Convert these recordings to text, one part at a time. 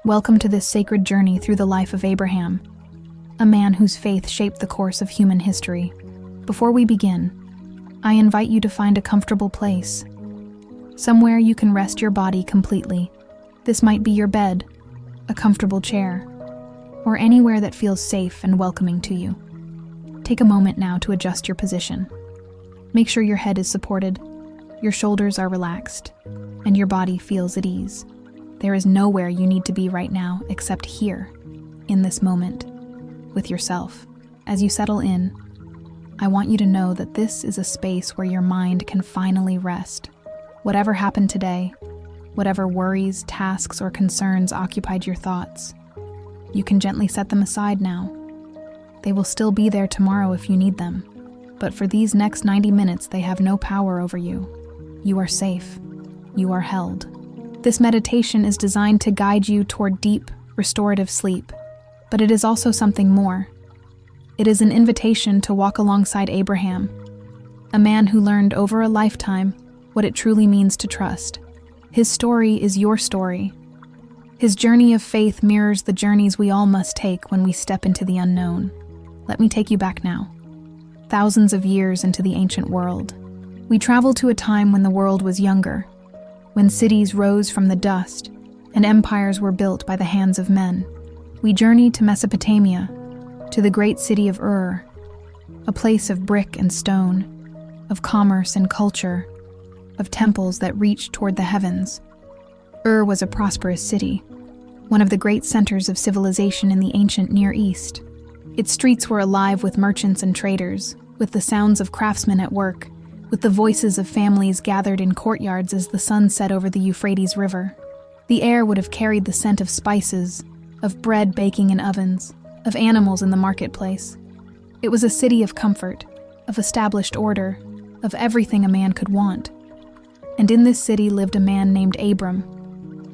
Welcome to this sacred journey through the life of Abraham, a man whose faith shaped the course of human history. Before we begin, I invite you to find a comfortable place, somewhere you can rest your body completely. This might be your bed, a comfortable chair, or anywhere that feels safe and welcoming to you. Take a moment now to adjust your position. Make sure your head is supported, your shoulders are relaxed, and your body feels at ease. There is nowhere you need to be right now except here, in this moment, with yourself. As you settle in, I want you to know that this is a space where your mind can finally rest. Whatever happened today, whatever worries, tasks, or concerns occupied your thoughts, you can gently set them aside now. They will still be there tomorrow if you need them, but for these next 90 minutes, they have no power over you. You are safe. You are held. This meditation is designed to guide you toward deep, restorative sleep, but it is also something more. It is an invitation to walk alongside Abraham, a man who learned over a lifetime what it truly means to trust. His story is your story. His journey of faith mirrors the journeys we all must take when we step into the unknown. Let me take you back now, thousands of years into the ancient world. We travel to a time when the world was younger, when cities rose from the dust and empires were built by the hands of men. We journey to Mesopotamia, to the great city of Ur, a place of brick and stone, of commerce and culture, of temples that reached toward the heavens. Ur was a prosperous city, one of the great centers of civilization in the ancient Near East. Its streets were alive with merchants and traders, with the sounds of craftsmen at work, with the voices of families gathered in courtyards as the sun set over the Euphrates River. The air would have carried the scent of spices, of bread baking in ovens, of animals in the marketplace. It was a city of comfort, of established order, of everything a man could want. And in this city lived a man named Abram,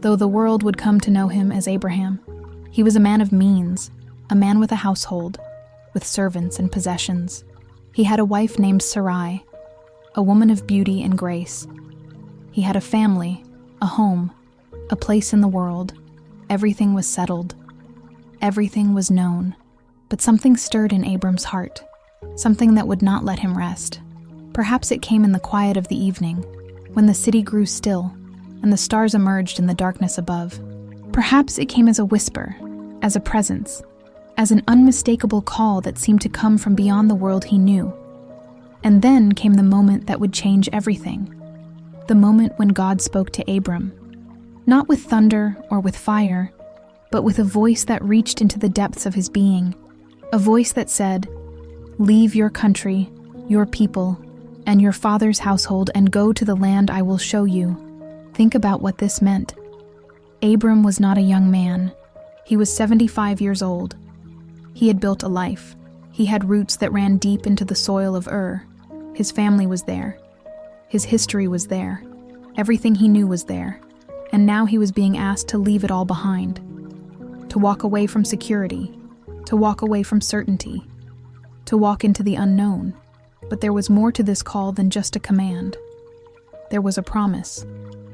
though the world would come to know him as Abraham. He was a man of means, a man with a household, with servants and possessions. He had a wife named Sarai, a woman of beauty and grace. He had a family, a home, a place in the world. Everything was settled. Everything was known. But something stirred in Abram's heart, something that would not let him rest. Perhaps it came in the quiet of the evening, when the city grew still and the stars emerged in the darkness above. Perhaps it came as a whisper, as a presence, as an unmistakable call that seemed to come from beyond the world he knew. And then came the moment that would change everything, the moment when God spoke to Abram, not with thunder or with fire, but with a voice that reached into the depths of his being, a voice that said, "Leave your country, your people, and your father's household and go to the land I will show you." Think about what this meant. Abram was not a young man. He was 75 years old. He had built a life. He had roots that ran deep into the soil of Ur. His family was there. His history was there. Everything he knew was there. And now he was being asked to leave it all behind, to walk away from security, to walk away from certainty, to walk into the unknown. But there was more to this call than just a command. There was a promise.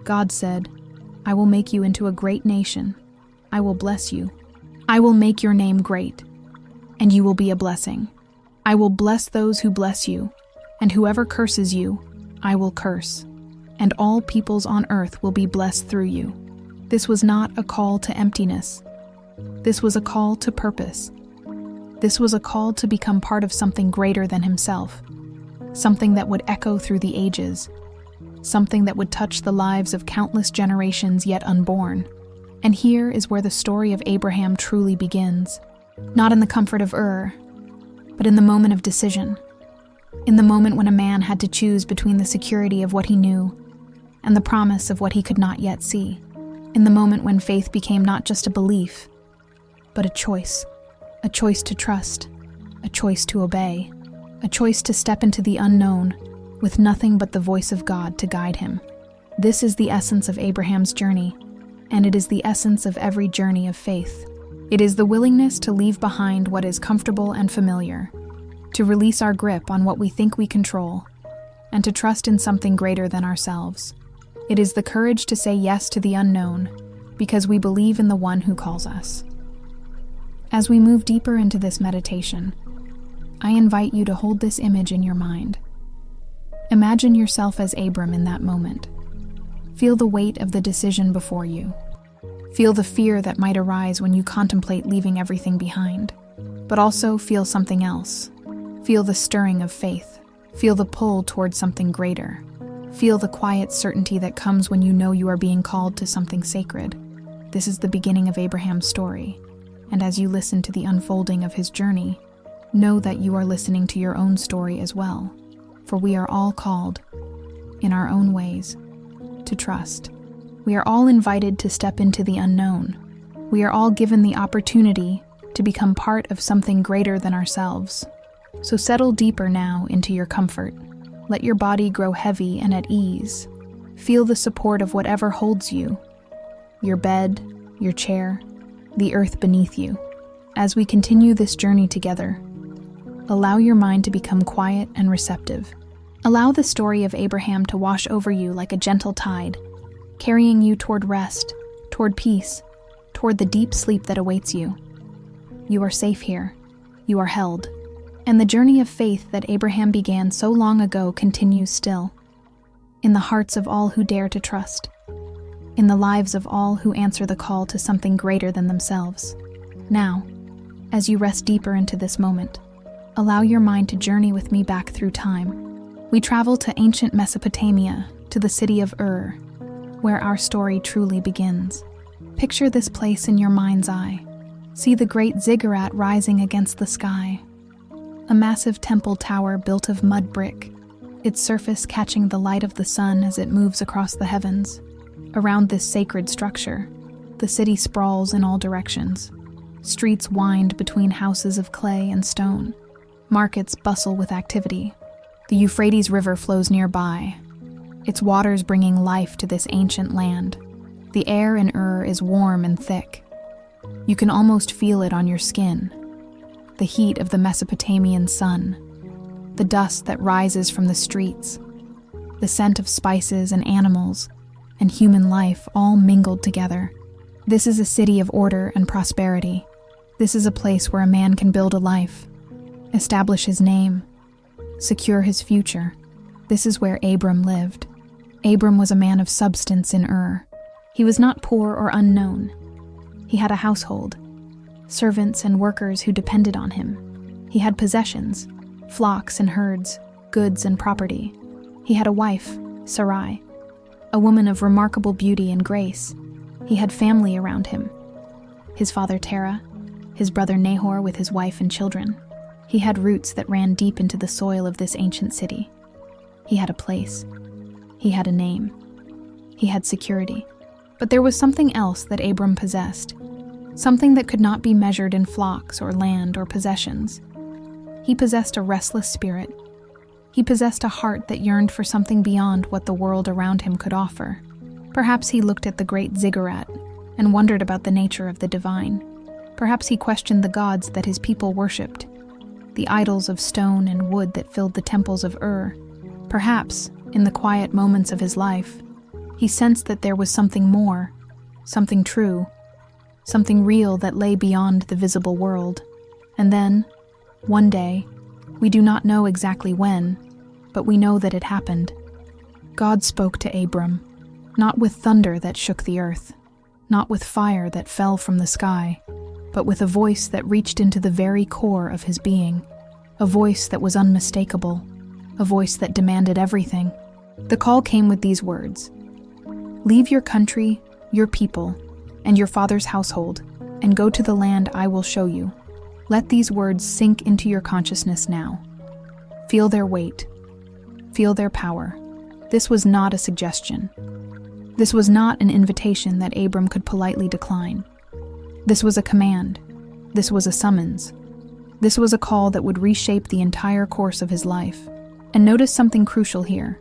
God said, "I will make you into a great nation. I will bless you. I will make your name great, and you will be a blessing. I will bless those who bless you, and whoever curses you, I will curse. And all peoples on earth will be blessed through you." This was not a call to emptiness. This was a call to purpose. This was a call to become part of something greater than himself, something that would echo through the ages, something that would touch the lives of countless generations yet unborn. And here is where the story of Abraham truly begins, not in the comfort of Ur, but in the moment of decision, in the moment when a man had to choose between the security of what he knew and the promise of what he could not yet see, in the moment when faith became not just a belief, but a choice to trust, a choice to obey, a choice to step into the unknown with nothing but the voice of God to guide him. This is the essence of Abraham's journey, and it is the essence of every journey of faith. It is the willingness to leave behind what is comfortable and familiar, to release our grip on what we think we control, and to trust in something greater than ourselves. It is the courage to say yes to the unknown, because we believe in the one who calls us. As we move deeper into this meditation, I invite you to hold this image in your mind. Imagine yourself as Abram in that moment. Feel the weight of the decision before you. Feel the fear that might arise when you contemplate leaving everything behind. But also feel something else. Feel the stirring of faith. Feel the pull towards something greater. Feel the quiet certainty that comes when you know you are being called to something sacred. This is the beginning of Abraham's story, and as you listen to the unfolding of his journey, know that you are listening to your own story as well, for we are all called, in our own ways, to trust. We are all invited to step into the unknown. We are all given the opportunity to become part of something greater than ourselves. So settle deeper now into your comfort. Let your body grow heavy and at ease. Feel the support of whatever holds you, your bed, your chair, the earth beneath you. As we continue this journey together, allow your mind to become quiet and receptive. Allow the story of Abraham to wash over you like a gentle tide, carrying you toward rest, toward peace, toward the deep sleep that awaits you. You are safe here. You are held. And the journey of faith that Abraham began so long ago continues still, in the hearts of all who dare to trust, in the lives of all who answer the call to something greater than themselves. Now, as you rest deeper into this moment, allow your mind to journey with me back through time. We travel to ancient Mesopotamia, to the city of Ur, where our story truly begins. Picture this place in your mind's eye. See the great ziggurat rising against the sky, a massive temple tower built of mud brick, its surface catching the light of the sun as it moves across the heavens. Around this sacred structure, the city sprawls in all directions. Streets wind between houses of clay and stone. Markets bustle with activity. The Euphrates River flows nearby, its waters bringing life to this ancient land. The air in Ur is warm and thick. You can almost feel it on your skin. The heat of the Mesopotamian sun, the dust that rises from the streets, the scent of spices and animals, and human life all mingled together. This is a city of order and prosperity. This is a place where a man can build a life, establish his name, secure his future. This is where Abram lived. Abram was a man of substance in Ur. He was not poor or unknown. He had a household, servants and workers who depended on him. He had possessions, flocks and herds, goods and property. He had a wife, Sarai, a woman of remarkable beauty and grace. He had family around him. His father Terah, his brother Nahor with his wife and children. He had roots that ran deep into the soil of this ancient city. He had a place. He had a name. He had security. But there was something else that Abram possessed, something that could not be measured in flocks or land or possessions. He possessed a restless spirit. He possessed a heart that yearned for something beyond what the world around him could offer. Perhaps he looked at the great ziggurat and wondered about the nature of the divine. Perhaps he questioned the gods that his people worshipped, the idols of stone and wood that filled the temples of Ur. Perhaps, in the quiet moments of his life, he sensed that there was something more, something true, something real that lay beyond the visible world. And then, one day, we do not know exactly when, but we know that it happened. God spoke to Abram, not with thunder that shook the earth, not with fire that fell from the sky, but with a voice that reached into the very core of his being, a voice that was unmistakable, a voice that demanded everything. The call came with these words: "Leave your country, your people, and your father's household, and go to the land I will show you." Let these words sink into your consciousness now. Feel their weight. Feel their power. This was not a suggestion. This was not an invitation that Abram could politely decline. This was a command. This was a summons. This was a call that would reshape the entire course of his life. And notice something crucial here.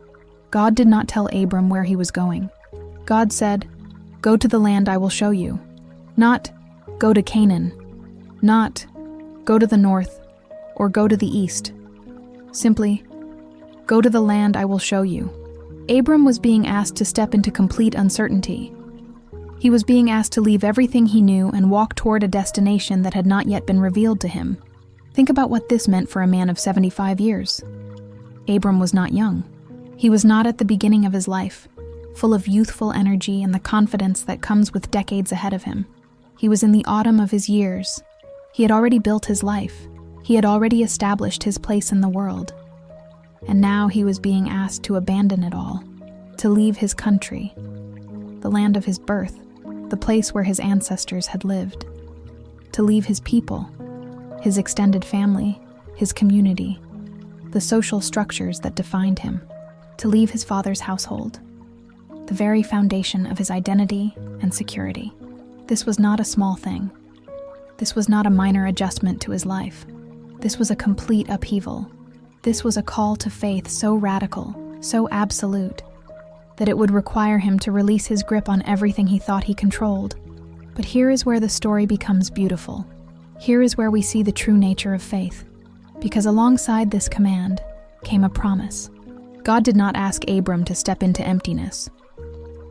God did not tell Abram where he was going. God said, "Go to the land I will show you." Not, "Go to Canaan." Not, "Go to the north," or "Go to the east." Simply, "Go to the land I will show you." Abram was being asked to step into complete uncertainty. He was being asked to leave everything he knew and walk toward a destination that had not yet been revealed to him. Think about what this meant for a man of 75 years. Abram was not young. He was not at the beginning of his life, full of youthful energy and the confidence that comes with decades ahead of him. He was in the autumn of his years. He had already built his life. He had already established his place in the world. And now he was being asked to abandon it all, to leave his country, the land of his birth, the place where his ancestors had lived, to leave his people, his extended family, his community, the social structures that defined him, to leave his father's household, the very foundation of his identity and security. This was not a small thing. This was not a minor adjustment to his life. This was a complete upheaval. This was a call to faith so radical, so absolute, that it would require him to release his grip on everything he thought he controlled. But here is where the story becomes beautiful. Here is where we see the true nature of faith, because alongside this command came a promise. God did not ask Abram to step into emptiness.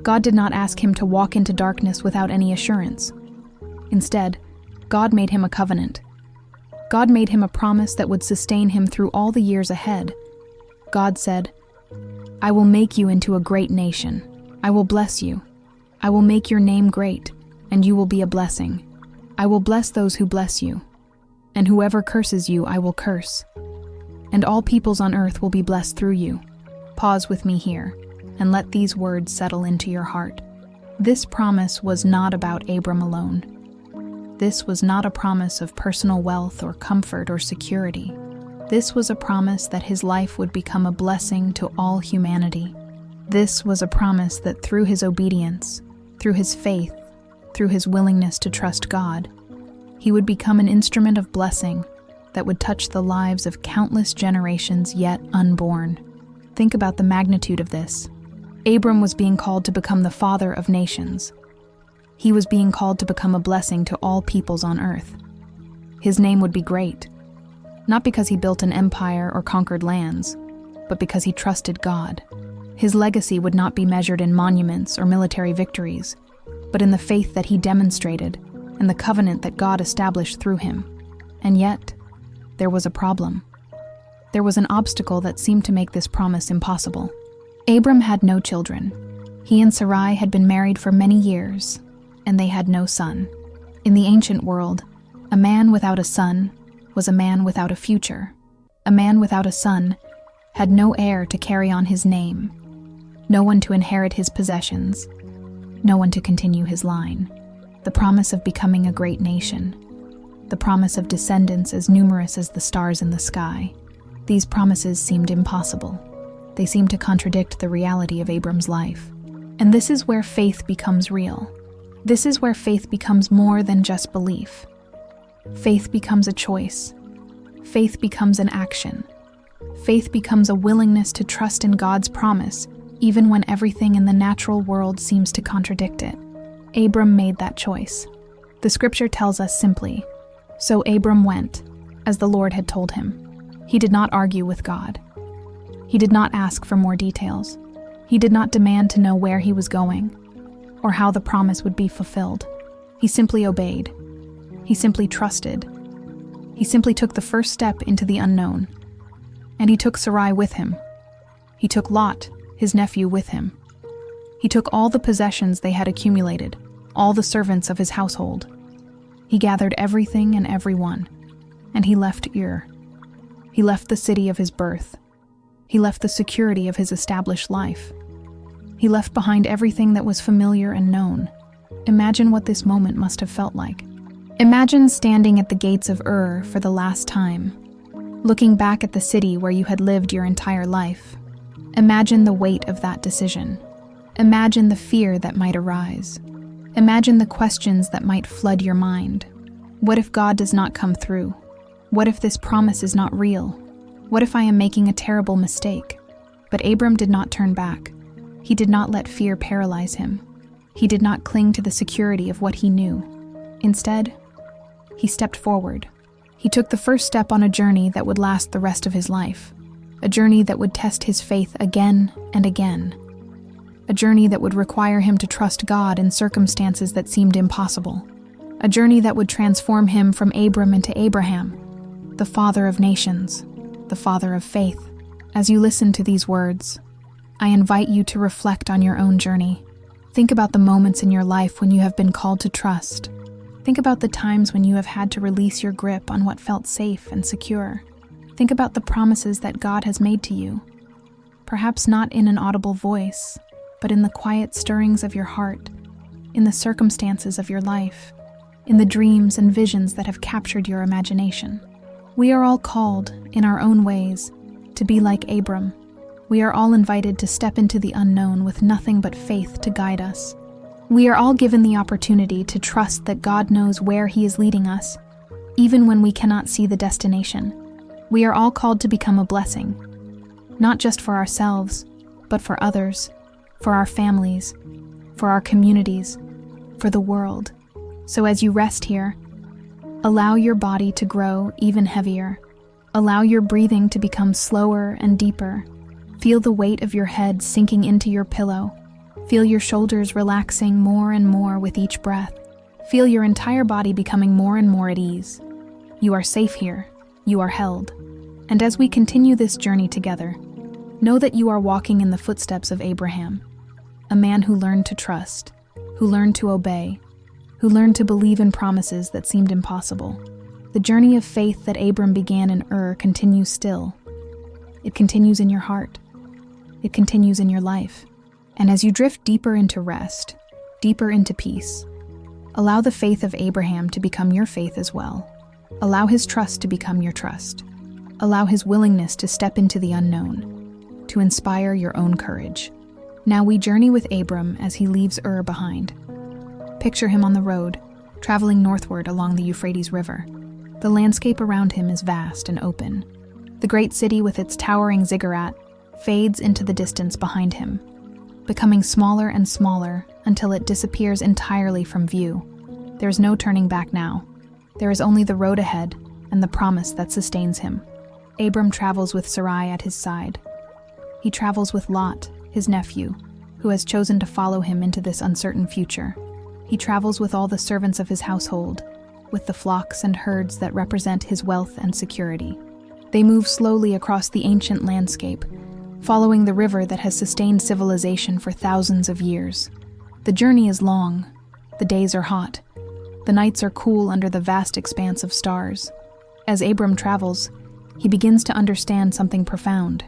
God did not ask him to walk into darkness without any assurance. Instead, God made him a covenant. God made him a promise that would sustain him through all the years ahead. God said, "I will make you into a great nation. I will bless you. I will make your name great, and you will be a blessing. I will bless those who bless you, and whoever curses you I will curse. And all peoples on earth will be blessed through you." Pause with me here, and let these words settle into your heart. This promise was not about Abram alone. This was not a promise of personal wealth or comfort or security. This was a promise that his life would become a blessing to all humanity. This was a promise that through his obedience, through his faith, through his willingness to trust God, he would become an instrument of blessing that would touch the lives of countless generations yet unborn. Think about the magnitude of this. Abram was being called to become the father of nations. He was being called to become a blessing to all peoples on earth. His name would be great, not because he built an empire or conquered lands, but because he trusted God. His legacy would not be measured in monuments or military victories, but in the faith that he demonstrated and the covenant that God established through him. And yet, there was a problem. There was an obstacle that seemed to make this promise impossible. Abram had no children. He and Sarai had been married for many years, and they had no son. In the ancient world, a man without a son was a man without a future. A man without a son had no heir to carry on his name, no one to inherit his possessions, no one to continue his line. The promise of becoming a great nation, the promise of descendants as numerous as the stars in the sky. These promises seemed impossible. They seemed to contradict the reality of Abram's life. And this is where faith becomes real. This is where faith becomes more than just belief. Faith becomes a choice. Faith becomes an action. Faith becomes a willingness to trust in God's promise, even when everything in the natural world seems to contradict it. Abram made that choice. The scripture tells us simply, "So Abram went, as the Lord had told him." He did not argue with God. He did not ask for more details. He did not demand to know where he was going, or how the promise would be fulfilled. He simply obeyed. He simply trusted. He simply took the first step into the unknown. And he took Sarai with him. He took Lot, his nephew, with him. He took all the possessions they had accumulated, all the servants of his household. He gathered everything and everyone, and he left Ur. He left the city of his birth. He left the security of his established life. He left behind everything that was familiar and known. Imagine what this moment must have felt like. Imagine standing at the gates of Ur for the last time, looking back at the city where you had lived your entire life. Imagine the weight of that decision. Imagine the fear that might arise. Imagine the questions that might flood your mind. What if God does not come through? What if this promise is not real? What if I am making a terrible mistake? But Abram did not turn back. He did not let fear paralyze him. He did not cling to the security of what he knew. Instead, he stepped forward. He took the first step on a journey that would last the rest of his life, a journey that would test his faith again and again. a journey that would require him to trust God in circumstances that seemed impossible, a journey that would transform him from Abram into Abraham, the father of nations, the father of faith. As you listen to these words, I invite you to reflect on your own journey. Think about the moments in your life when you have been called to trust. Think about the times when you have had to release your grip on what felt safe and secure. Think about the promises that God has made to you, perhaps not in an audible voice, but in the quiet stirrings of your heart, in the circumstances of your life, in the dreams and visions that have captured your imagination. We are all called, in our own ways, to be like Abram. We are all invited to step into the unknown with nothing but faith to guide us. We are all given the opportunity to trust that God knows where He is leading us, even when we cannot see the destination. We are all called to become a blessing, not just for ourselves, but for others, for our families, for our communities, for the world. So as you rest here, allow your body to grow even heavier. Allow your breathing to become slower and deeper. Feel the weight of your head sinking into your pillow. Feel your shoulders relaxing more and more with each breath. Feel your entire body becoming more and more at ease. You are safe here. You are held. And as we continue this journey together, know that you are walking in the footsteps of Abraham, a man who learned to trust, who learned to obey, who learned to believe in promises that seemed impossible. The journey of faith that Abram began in Ur continues still. It continues in your heart. It continues in your life. And as you drift deeper into rest, deeper into peace, allow the faith of Abraham to become your faith as well. Allow his trust to become your trust. Allow his willingness to step into the unknown, to inspire your own courage. Now we journey with Abram as he leaves Ur behind. Picture him on the road, traveling northward along the Euphrates River. The landscape around him is vast and open. The great city with its towering ziggurat fades into the distance behind him, becoming smaller and smaller until it disappears entirely from view. There is no turning back now. There is only the road ahead and the promise that sustains him. Abram travels with Sarai at his side. He travels with Lot, his nephew, who has chosen to follow him into this uncertain future. He travels with all the servants of his household, with the flocks and herds that represent his wealth and security. They move slowly across the ancient landscape, following the river that has sustained civilization for thousands of years. The journey is long. The days are hot. The nights are cool under the vast expanse of stars. As Abram travels, he begins to understand something profound.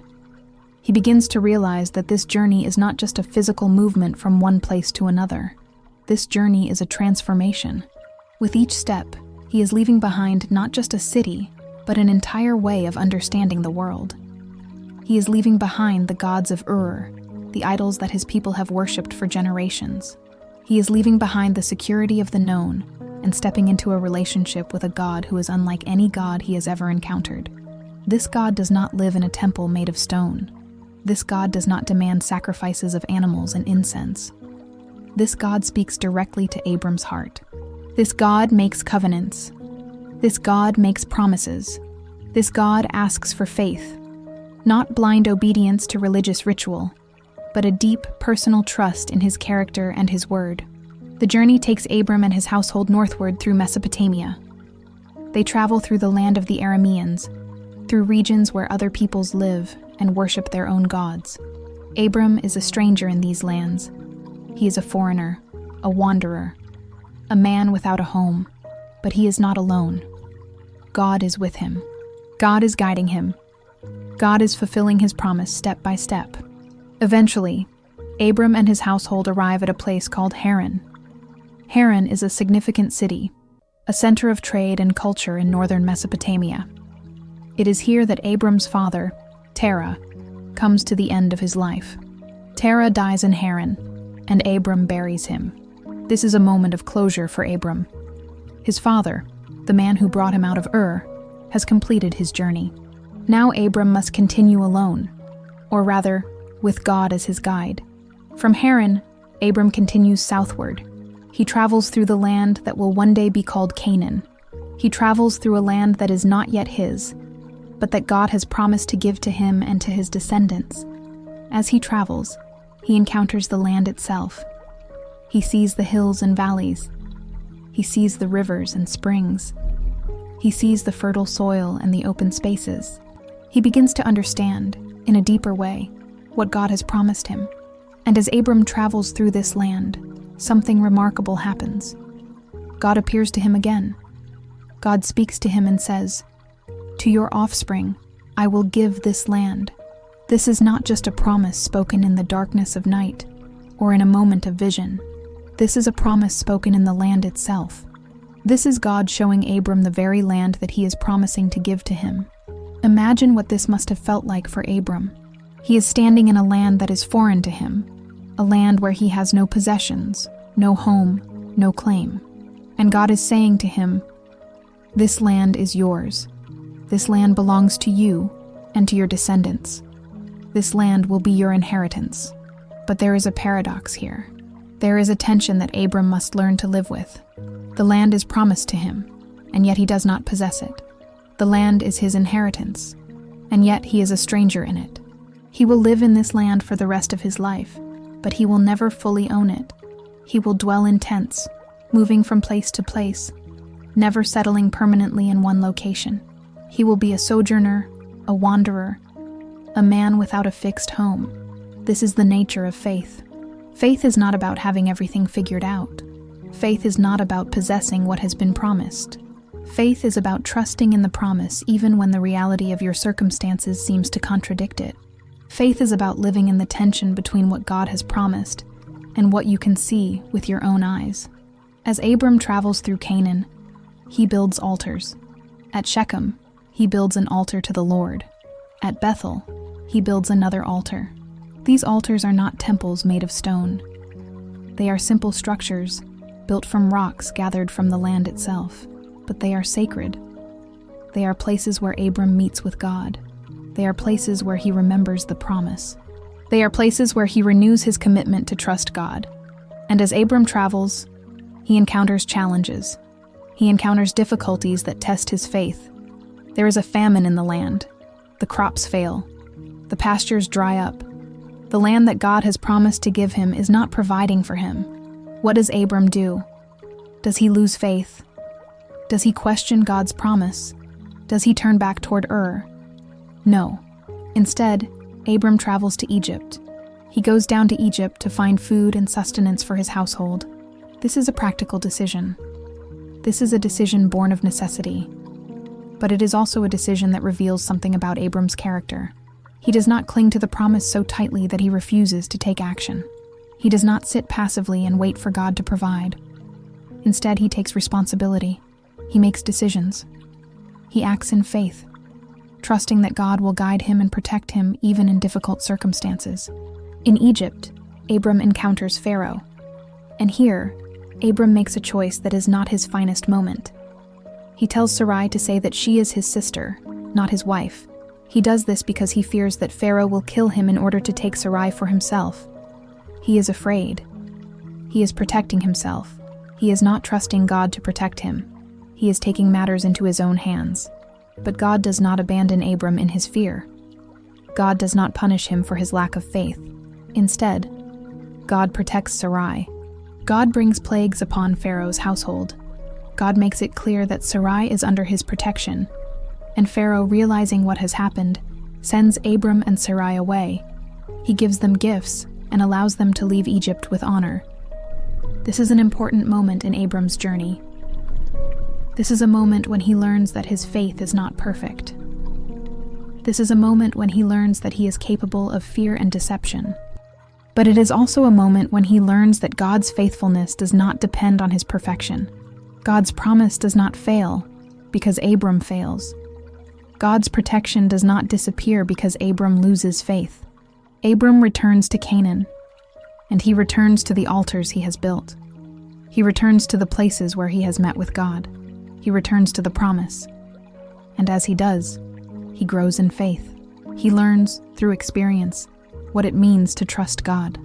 He begins to realize that this journey is not just a physical movement from one place to another. This journey is a transformation. With each step, he is leaving behind not just a city, but an entire way of understanding the world. He is leaving behind the gods of Ur, the idols that his people have worshipped for generations. He is leaving behind the security of the known and stepping into a relationship with a God who is unlike any God he has ever encountered. This God does not live in a temple made of stone. This God does not demand sacrifices of animals and incense. This God speaks directly to Abram's heart. This God makes covenants. This God makes promises. This God asks for faith, not blind obedience to religious ritual, but a deep personal trust in his character and his word. The journey takes Abram and his household northward through Mesopotamia. They travel through the land of the Arameans, through regions where other peoples live and worship their own gods. Abram is a stranger in these lands. He is a foreigner, a wanderer, a man without a home, but he is not alone. God is with him. God is guiding him. God is fulfilling his promise step by step. Eventually, Abram and his household arrive at a place called Haran. Haran is a significant city, a center of trade and culture in northern Mesopotamia. It is here that Abram's father, Terah, comes to the end of his life. Terah dies in Haran, and Abram buries him. This is a moment of closure for Abram. His father, the man who brought him out of Ur, has completed his journey. Now Abram must continue alone, or rather, with God as his guide. From Haran, Abram continues southward. He travels through the land that will one day be called Canaan. He travels through a land that is not yet his, but that God has promised to give to him and to his descendants. As he travels, he encounters the land itself. He sees the hills and valleys. He sees the rivers and springs. He sees the fertile soil and the open spaces. He begins to understand, in a deeper way, what God has promised him. And as Abram travels through this land, something remarkable happens. God appears to him again. God speaks to him and says, "To your offspring, I will give this land." This is not just a promise spoken in the darkness of night or in a moment of vision. This is a promise spoken in the land itself. This is God showing Abram the very land that he is promising to give to him. Imagine what this must have felt like for Abram. He is standing in a land that is foreign to him, a land where he has no possessions, no home, no claim. And God is saying to him, "This land is yours. This land belongs to you and to your descendants. This land will be your inheritance." But there is a paradox here. There is a tension that Abram must learn to live with. The land is promised to him, and yet he does not possess it. The land is his inheritance, and yet he is a stranger in it. He will live in this land for the rest of his life, but he will never fully own it. He will dwell in tents, moving from place to place, never settling permanently in one location. He will be a sojourner, a wanderer, a man without a fixed home. This is the nature of faith. Faith is not about having everything figured out. Faith is not about possessing what has been promised. Faith is about trusting in the promise even when the reality of your circumstances seems to contradict it. Faith is about living in the tension between what God has promised and what you can see with your own eyes. As Abram travels through Canaan, he builds altars. At Shechem, he builds an altar to the Lord. At Bethel, he builds another altar. These altars are not temples made of stone. They are simple structures built from rocks gathered from the land itself, but they are sacred. They are places where Abram meets with God. They are places where he remembers the promise. They are places where he renews his commitment to trust God. And as Abram travels, he encounters challenges. He encounters difficulties that test his faith. There is a famine in the land. The crops fail. The pastures dry up. The land that God has promised to give him is not providing for him. What does Abram do? Does he lose faith? Does he question God's promise? Does he turn back toward Ur? No. Instead, Abram travels to Egypt. He goes down to Egypt to find food and sustenance for his household. This is a practical decision. This is a decision born of necessity. But it is also a decision that reveals something about Abram's character. He does not cling to the promise so tightly that he refuses to take action. He does not sit passively and wait for God to provide. Instead, he takes responsibility. He makes decisions. He acts in faith, trusting that God will guide him and protect him even in difficult circumstances. In Egypt, Abram encounters Pharaoh. And here, Abram makes a choice that is not his finest moment. He tells Sarai to say that she is his sister, not his wife. He does this because he fears that Pharaoh will kill him in order to take Sarai for himself. He is afraid. He is protecting himself. He is not trusting God to protect him. He is taking matters into his own hands. But God does not abandon Abram in his fear. God does not punish him for his lack of faith. Instead, God protects Sarai. God brings plagues upon Pharaoh's household. God makes it clear that Sarai is under his protection, and Pharaoh, realizing what has happened, sends Abram and Sarai away. He gives them gifts and allows them to leave Egypt with honor. This is an important moment in Abram's journey. This is a moment when he learns that his faith is not perfect. This is a moment when he learns that he is capable of fear and deception. But it is also a moment when he learns that God's faithfulness does not depend on his perfection. God's promise does not fail because Abram fails. God's protection does not disappear because Abram loses faith. Abram returns to Canaan, and he returns to the altars he has built. He returns to the places where he has met with God. He returns to the promise. And as he does, he grows in faith. He learns, through experience, what it means to trust God.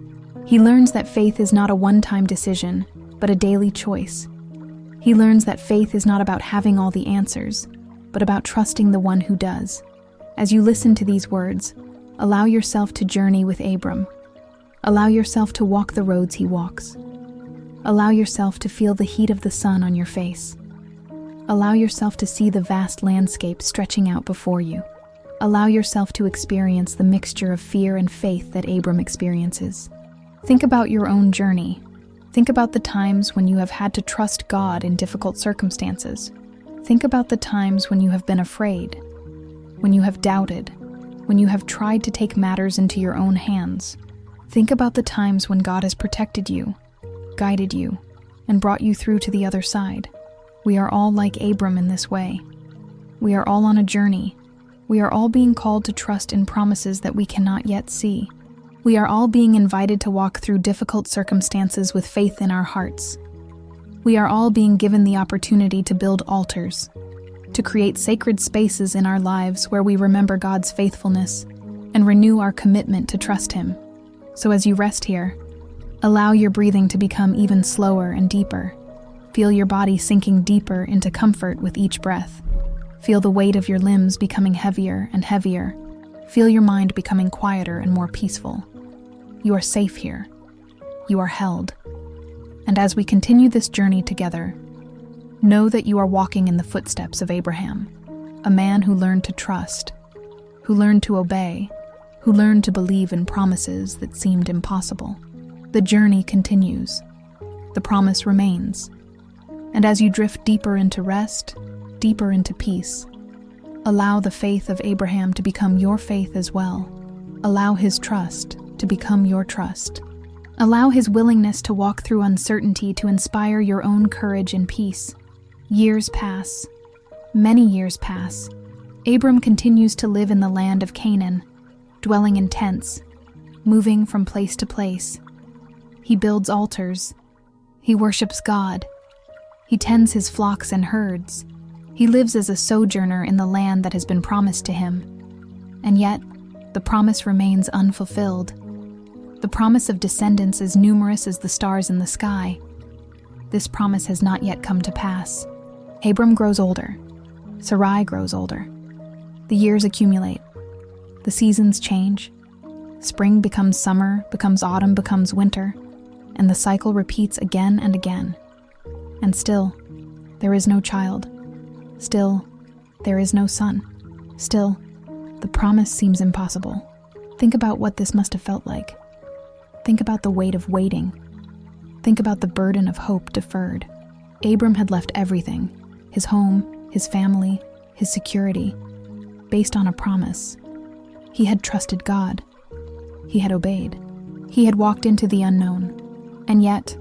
He learns that faith is not a one-time decision, but a daily choice. He learns that faith is not about having all the answers, but about trusting the one who does. As you listen to these words, allow yourself to journey with Abram. Allow yourself to walk the roads he walks. Allow yourself to feel the heat of the sun on your face. Allow yourself to see the vast landscape stretching out before you. Allow yourself to experience the mixture of fear and faith that Abram experiences. Think about your own journey. Think about the times when you have had to trust God in difficult circumstances. Think about the times when you have been afraid, when you have doubted, when you have tried to take matters into your own hands. Think about the times when God has protected you, guided you, and brought you through to the other side. We are all like Abram in this way. We are all on a journey. We are all being called to trust in promises that we cannot yet see. We are all being invited to walk through difficult circumstances with faith in our hearts. We are all being given the opportunity to build altars, to create sacred spaces in our lives where we remember God's faithfulness and renew our commitment to trust Him. So as you rest here, allow your breathing to become even slower and deeper. Feel your body sinking deeper into comfort with each breath. Feel the weight of your limbs becoming heavier and heavier. Feel your mind becoming quieter and more peaceful. You are safe here. You are held. And as we continue this journey together, know that you are walking in the footsteps of Abraham, a man who learned to trust, who learned to obey, who learned to believe in promises that seemed impossible. The journey continues. The promise remains. And as you drift deeper into rest, deeper into peace, allow the faith of Abraham to become your faith as well. Allow his trust to become your trust. Allow his willingness to walk through uncertainty to inspire your own courage and peace. Years pass. Many years pass. Abram continues to live in the land of Canaan, dwelling in tents, moving from place to place. He builds altars. He worships God. He tends his flocks and herds. He lives as a sojourner in the land that has been promised to him. And yet, the promise remains unfulfilled. The promise of descendants as numerous as the stars in the sky. This promise has not yet come to pass. Abram grows older. Sarai grows older. The years accumulate. The seasons change. Spring becomes summer, becomes autumn, becomes winter, and the cycle repeats again and again. And still, there is no child. Still, there is no son. Still, the promise seems impossible. Think about what this must have felt like. Think about the weight of waiting. Think about the burden of hope deferred. Abram had left everything, his home, his family, his security, based on a promise. He had trusted God. He had obeyed. He had walked into the unknown. And yet,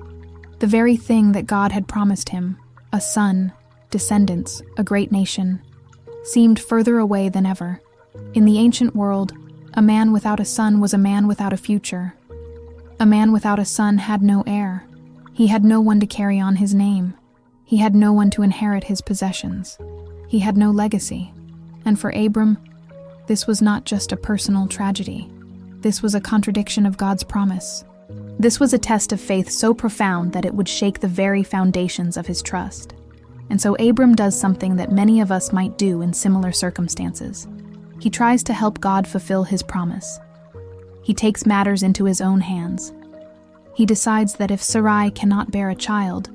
the very thing that God had promised him, a son, descendants, a great nation, seemed further away than ever. In the ancient world, a man without a son was a man without a future. A man without a son had no heir. He had no one to carry on his name. He had no one to inherit his possessions. He had no legacy. And for Abram, this was not just a personal tragedy. This was a contradiction of God's promise. This was a test of faith so profound that it would shake the very foundations of his trust. And so Abram does something that many of us might do in similar circumstances. He tries to help God fulfill his promise. He takes matters into his own hands. He decides that if Sarai cannot bear a child,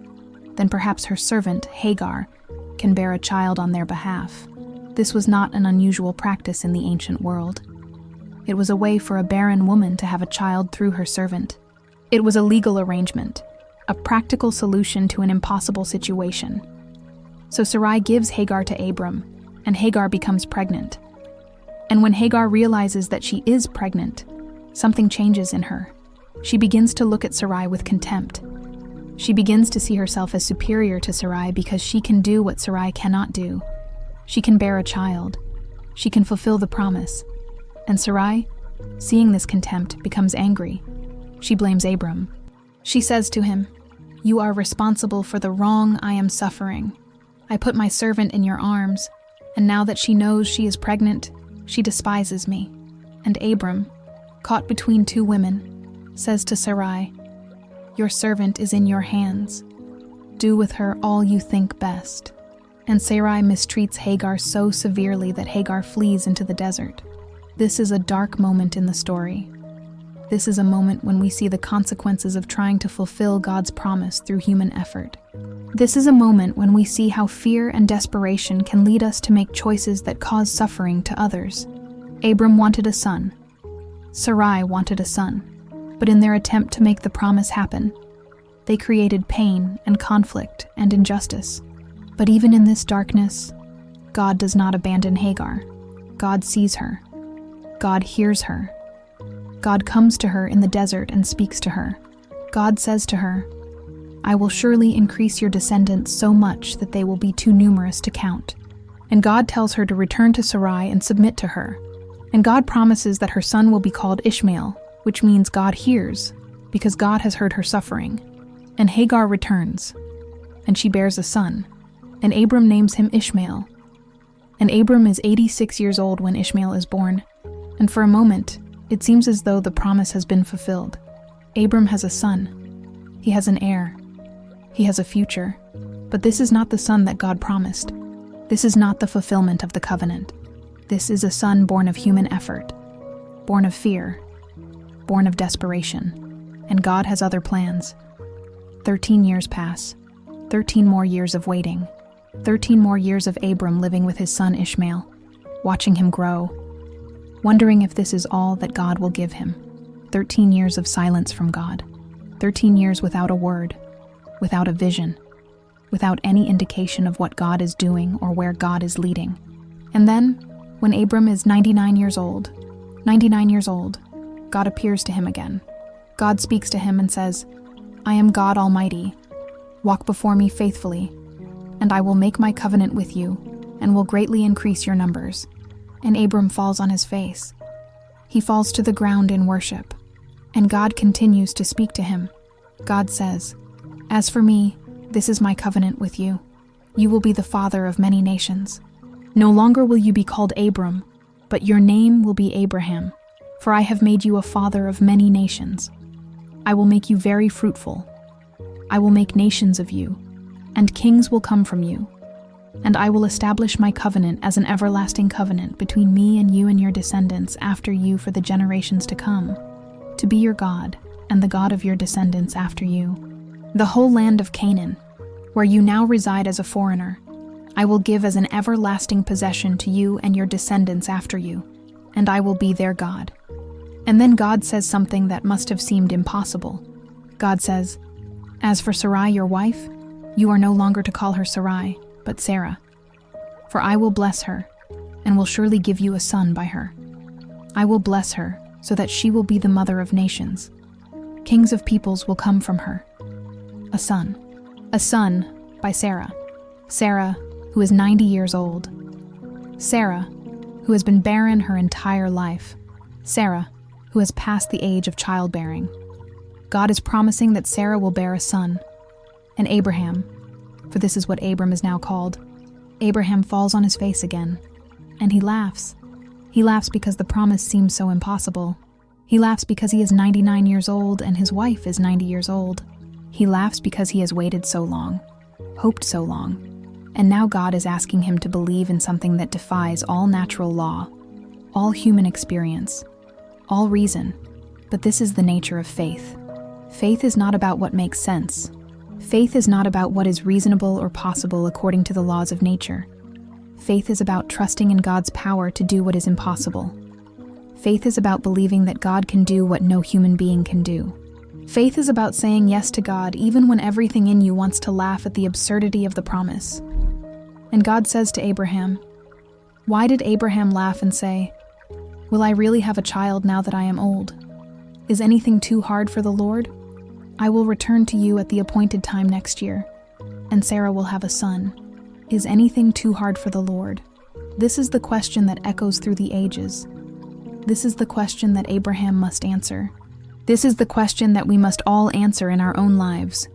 then perhaps her servant, Hagar, can bear a child on their behalf. This was not an unusual practice in the ancient world. It was a way for a barren woman to have a child through her servant. It was a legal arrangement, a practical solution to an impossible situation. So Sarai gives Hagar to Abram, and Hagar becomes pregnant. And when Hagar realizes that she is pregnant, something changes in her. She begins to look at Sarai with contempt. She begins to see herself as superior to Sarai because she can do what Sarai cannot do. She can bear a child. She can fulfill the promise. And Sarai, seeing this contempt, becomes angry. She blames Abram. She says to him, "You are responsible for the wrong I am suffering. I put my servant in your arms, and now that she knows she is pregnant, she despises me." And Abram, caught between two women, says to Sarai, "Your servant is in your hands. Do with her all you think best." And Sarai mistreats Hagar so severely that Hagar flees into the desert. This is a dark moment in the story. This is a moment when we see the consequences of trying to fulfill God's promise through human effort. This is a moment when we see how fear and desperation can lead us to make choices that cause suffering to others. Abram wanted a son. Sarai wanted a son. But in their attempt to make the promise happen, they created pain and conflict and injustice. But even in this darkness, God does not abandon Hagar. God sees her. God hears her. God comes to her in the desert and speaks to her. God says to her, "I will surely increase your descendants so much that they will be too numerous to count." And God tells her to return to Sarai and submit to her. And God promises that her son will be called Ishmael, which means God hears, because God has heard her suffering. And Hagar returns, and she bears a son, and Abram names him Ishmael. And Abram is 86 years old when Ishmael is born, and for a moment, it seems as though the promise has been fulfilled. Abram has a son. He has an heir. He has a future. But this is not the son that God promised. This is not the fulfillment of the covenant. This is a son born of human effort, born of fear, born of desperation. And God has other plans. 13 years pass. 13 more years of waiting. 13 more years of Abram living with his son Ishmael, watching him grow, wondering if this is all that God will give him. 13 years of silence from God. 13 years without a word, without a vision, without any indication of what God is doing or where God is leading. And then, when Abram is 99 years old, God appears to him again. God speaks to him and says, "I am God Almighty. Walk before me faithfully, and I will make my covenant with you, and will greatly increase your numbers." And Abram falls on his face. He falls to the ground in worship, and God continues to speak to him. God says, "As for me, this is my covenant with you. You will be the father of many nations. No longer will you be called Abram, but your name will be Abraham, for I have made you a father of many nations. I will make you very fruitful. I will make nations of you, and kings will come from you. And I will establish my covenant as an everlasting covenant between me and you and your descendants after you for the generations to come, to be your God and the God of your descendants after you. The whole land of Canaan, where you now reside as a foreigner, I will give as an everlasting possession to you and your descendants after you, and I will be their God." And then God says something that must have seemed impossible. God says, "As for Sarai your wife, you are no longer to call her Sarai, but Sarah. For I will bless her, and will surely give you a son by her. I will bless her, so that she will be the mother of nations. Kings of peoples will come from her. A son by Sarah. Sarah, who is 90 years old. Sarah, who has been barren her entire life. Sarah, who has passed the age of childbearing. God is promising that Sarah will bear a son. And Abraham, for this is what Abram is now called, Abraham falls on his face again, and he laughs. He laughs because the promise seems so impossible. He laughs because he is 99 years old and his wife is 90 years old. He laughs because he has waited so long, hoped so long, and now God is asking him to believe in something that defies all natural law, all human experience, all reason. But this is the nature of faith. Faith is not about what makes sense. Faith is not about what is reasonable or possible according to the laws of nature. Faith is about trusting in God's power to do what is impossible. Faith is about believing that God can do what no human being can do. Faith is about saying yes to God even when everything in you wants to laugh at the absurdity of the promise. And God says to Abraham, why did Abraham laugh and say, "Will I really have a child now that I am old? Is anything too hard for the Lord? I will return to you at the appointed time next year, and Sarah will have a son. Is anything too hard for the Lord?" This is the question that echoes through the ages. This is the question that Abraham must answer. This is the question that we must all answer in our own lives.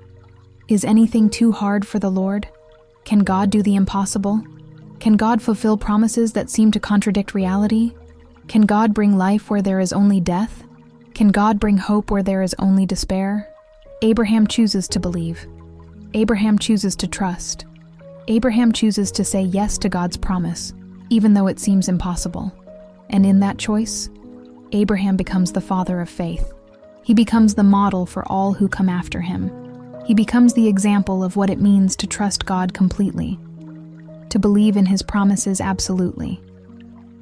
Is anything too hard for the Lord? Can God do the impossible? Can God fulfill promises that seem to contradict reality? Can God bring life where there is only death? Can God bring hope where there is only despair? Abraham chooses to believe. Abraham chooses to trust. Abraham chooses to say yes to God's promise, even though it seems impossible. And in that choice, Abraham becomes the father of faith. He becomes the model for all who come after him. He becomes the example of what it means to trust God completely, to believe in his promises absolutely,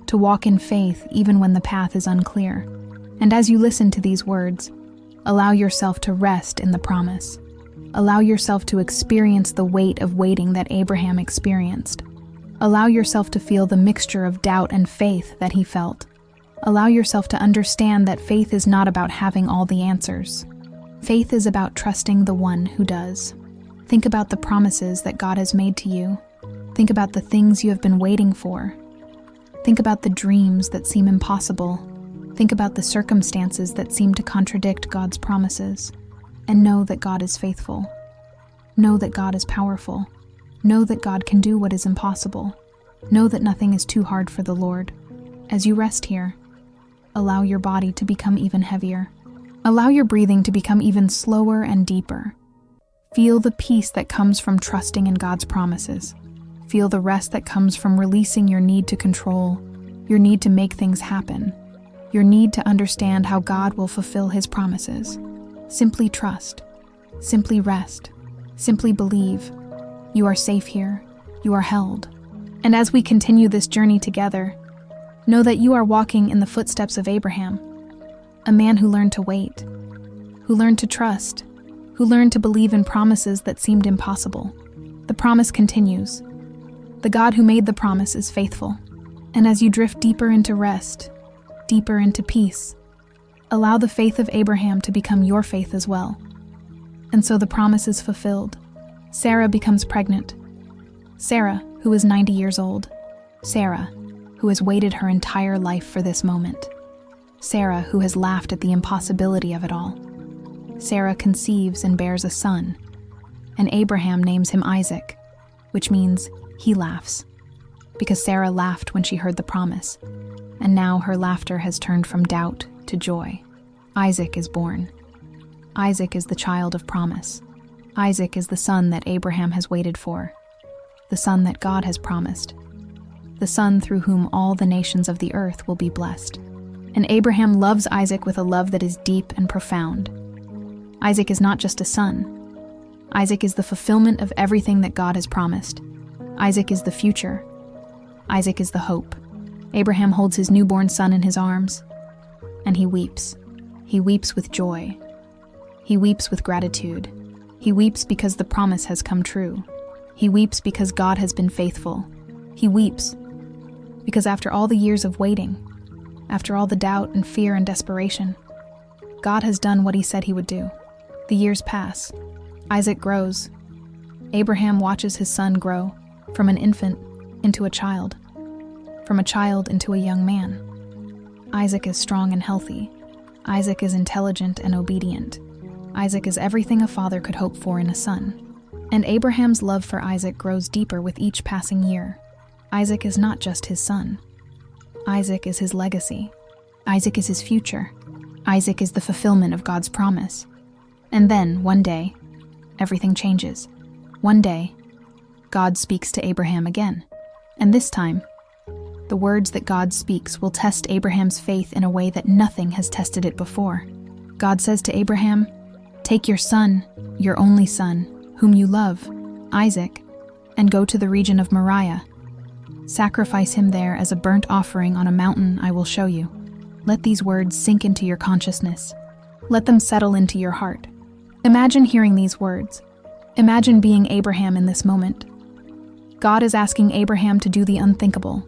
to walk in faith even when the path is unclear. And as you listen to these words, allow yourself to rest in the promise. Allow yourself to experience the weight of waiting that Abraham experienced. Allow yourself to feel the mixture of doubt and faith that he felt. Allow yourself to understand that faith is not about having all the answers. Faith is about trusting the one who does. Think about the promises that God has made to you. Think about the things you have been waiting for. Think about the dreams that seem impossible. Think about the circumstances that seem to contradict God's promises. And know that God is faithful. Know that God is powerful. Know that God can do what is impossible. Know that nothing is too hard for the Lord. As you rest here, allow your body to become even heavier. Allow your breathing to become even slower and deeper. Feel the peace that comes from trusting in God's promises. Feel the rest that comes from releasing your need to control, your need to make things happen, your need to understand how God will fulfill his promises. Simply trust. Simply rest. Simply believe. You are safe here. You are held. And as we continue this journey together, know that you are walking in the footsteps of Abraham, a man who learned to wait, who learned to trust, who learned to believe in promises that seemed impossible. The promise continues. The God who made the promise is faithful. And as you drift deeper into rest, deeper into peace, allow the faith of Abraham to become your faith as well. And so the promise is fulfilled. Sarah becomes pregnant. Sarah, who is 90 years old. Sarah, who has waited her entire life for this moment. Sarah, who has laughed at the impossibility of it all. Sarah conceives and bears a son, and Abraham names him Isaac, which means he laughs, because Sarah laughed when she heard the promise, and now her laughter has turned from doubt to joy. Isaac is born. Isaac is the child of promise. Isaac is the son that Abraham has waited for, the son that God has promised, the son through whom all the nations of the earth will be blessed. And Abraham loves Isaac with a love that is deep and profound. Isaac is not just a son. Isaac is the fulfillment of everything that God has promised. Isaac is the future. Isaac is the hope. Abraham holds his newborn son in his arms, and he weeps. He weeps with joy. He weeps with gratitude. He weeps because the promise has come true. He weeps because God has been faithful. He weeps because after all the years of waiting, after all the doubt and fear and desperation, God has done what he said he would do. The years pass. Isaac grows. Abraham watches his son grow from an infant into a child, from a child into a young man. Isaac is strong and healthy. Isaac is intelligent and obedient. Isaac is everything a father could hope for in a son. And Abraham's love for Isaac grows deeper with each passing year. Isaac is not just his son. Isaac is his legacy. Isaac is his future. Isaac is the fulfillment of God's promise. And then, one day, everything changes. One day, God speaks to Abraham again. And this time, the words that God speaks will test Abraham's faith in a way that nothing has tested it before. God says to Abraham, "Take your son, your only son, whom you love, Isaac, and go to the region of Moriah. Sacrifice him there as a burnt offering on a mountain I will show you." Let these words sink into your consciousness. Let them settle into your heart. Imagine hearing these words. Imagine being Abraham in this moment. God is asking Abraham to do the unthinkable.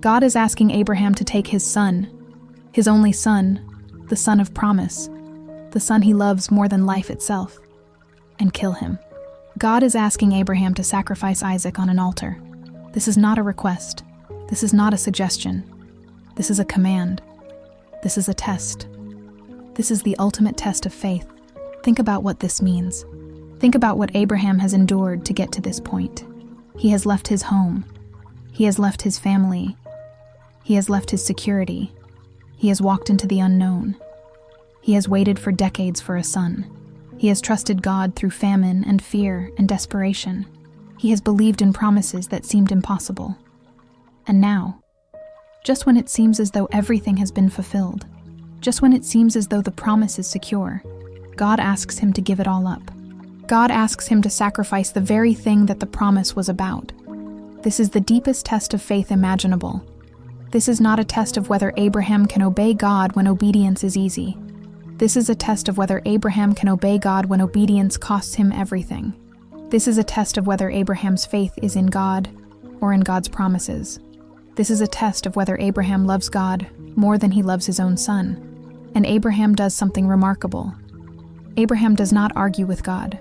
God is asking Abraham to take his son, his only son, the son of promise, the son he loves more than life itself, and kill him. God is asking Abraham to sacrifice Isaac on an altar. This is not a request. This is not a suggestion. This is a command. This is a test. This is the ultimate test of faith. Think about what this means. Think about what Abraham has endured to get to this point. He has left his home. He has left his family. He has left his security. He has walked into the unknown. He has waited for decades for a son. He has trusted God through famine and fear and desperation. He has believed in promises that seemed impossible. And now, just when it seems as though everything has been fulfilled, Just when it seems as though the promise is secure, God asks him to give it all up. God asks him to sacrifice the very thing that the promise was about. This is the deepest test of faith imaginable. This is not a test of whether Abraham can obey God when obedience is easy. This is a test of whether Abraham can obey God when obedience costs him everything. This is a test of whether Abraham's faith is in God or in God's promises. This is a test of whether Abraham loves God more than he loves his own son. And Abraham does something remarkable. Abraham does not argue with God.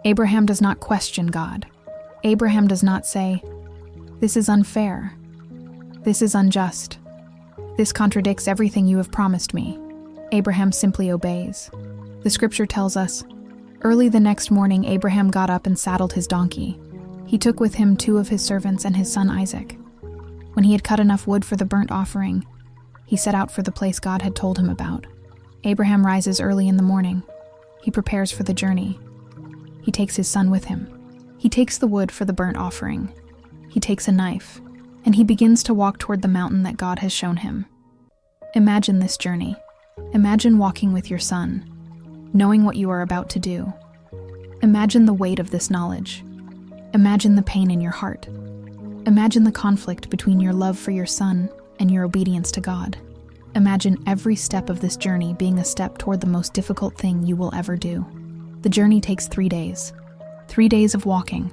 Abraham does not question God. Abraham does not say, "This is unfair. This is unjust. This contradicts everything you have promised me." Abraham simply obeys. The scripture tells us, "Early the next morning Abraham got up and saddled his donkey. He took with him 2 of his servants and his son Isaac. When he had cut enough wood for the burnt offering, he set out for the place God had told him about." Abraham rises early in the morning. He prepares for the journey. He takes his son with him. He takes the wood for the burnt offering. He takes a knife, and he begins to walk toward the mountain that God has shown him. Imagine this journey. Imagine walking with your son, knowing what you are about to do. Imagine the weight of this knowledge. Imagine the pain in your heart. Imagine the conflict between your love for your son and your obedience to God. Imagine every step of this journey being a step toward the most difficult thing you will ever do. The journey takes 3 days. 3 days of walking.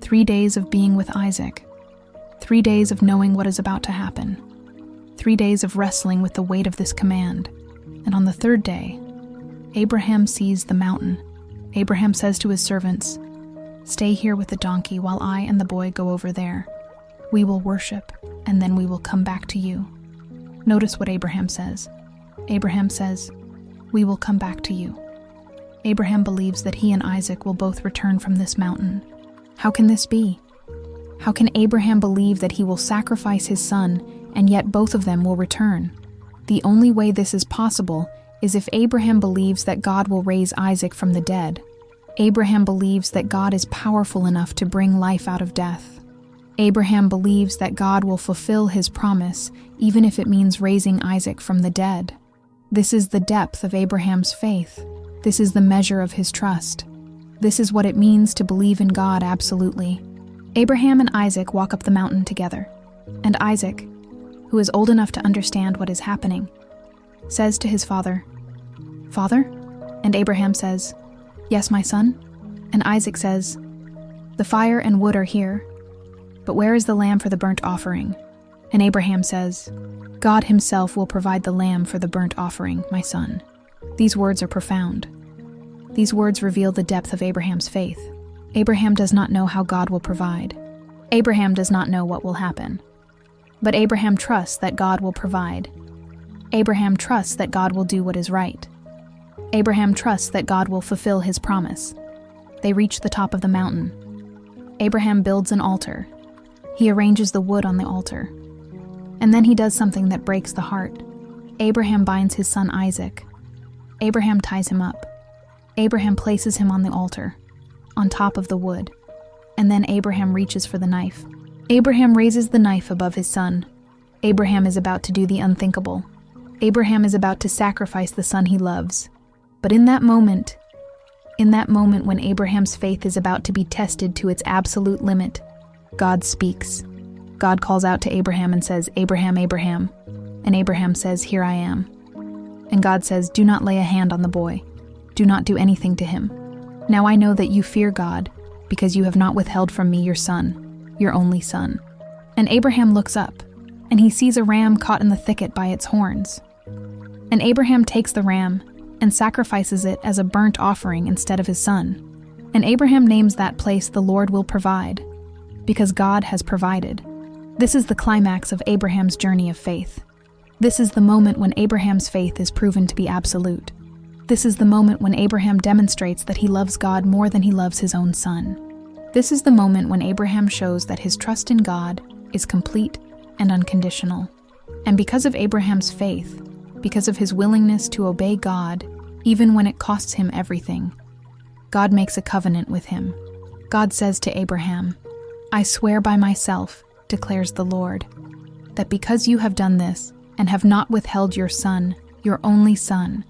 3 days of being with Isaac. 3 days of knowing what is about to happen. 3 days of wrestling with the weight of this command. And on the 3rd day, Abraham sees the mountain. Abraham says to his servants, "Stay here with the donkey while I and the boy go over there. We will worship, and then we will come back to you." Notice what Abraham says. Abraham says, "We will come back to you." Abraham believes that he and Isaac will both return from this mountain. How can this be? How can Abraham believe that he will sacrifice his son, and yet both of them will return? The only way this is possible is if Abraham believes that God will raise Isaac from the dead. Abraham believes that God is powerful enough to bring life out of death. Abraham believes that God will fulfill his promise, even if it means raising Isaac from the dead. This is the depth of Abraham's faith. This is the measure of his trust. This is what it means to believe in God absolutely. Abraham and Isaac walk up the mountain together, and Isaac, who is old enough to understand what is happening, says to his father, "Father?" And Abraham says, "Yes, my son." And Isaac says, "The fire and wood are here, but where is the lamb for the burnt offering?" And Abraham says, "God himself will provide the lamb for the burnt offering, my son." These words are profound. These words reveal the depth of Abraham's faith. Abraham does not know how God will provide. Abraham does not know what will happen. But Abraham trusts that God will provide. Abraham trusts that God will do what is right. Abraham trusts that God will fulfill his promise. They reach the top of the mountain. Abraham builds an altar. He arranges the wood on the altar. And then he does something that breaks the heart. Abraham binds his son Isaac. Abraham ties him up. Abraham places him on the altar, on top of the wood. And then Abraham reaches for the knife. Abraham raises the knife above his son. Abraham is about to do the unthinkable. Abraham is about to sacrifice the son he loves. But in that moment when Abraham's faith is about to be tested to its absolute limit, God speaks. God calls out to Abraham and says, "Abraham, Abraham." And Abraham says, "Here I am." And God says, "Do not lay a hand on the boy. Do not do anything to him. Now I know that you fear God, because you have not withheld from me your son, your only son." And Abraham looks up, and he sees a ram caught in the thicket by its horns. And Abraham takes the ram and sacrifices it as a burnt offering instead of his son. And Abraham names that place "The Lord will provide," because God has provided. This is the climax of Abraham's journey of faith. This is the moment when Abraham's faith is proven to be absolute. This is the moment when Abraham demonstrates that he loves God more than he loves his own son. This is the moment when Abraham shows that his trust in God is complete and unconditional. And because of Abraham's faith, because of his willingness to obey God, even when it costs him everything, God makes a covenant with him. God says to Abraham, "I swear by myself, declares the Lord, that because you have done this and have not withheld your son, your only son.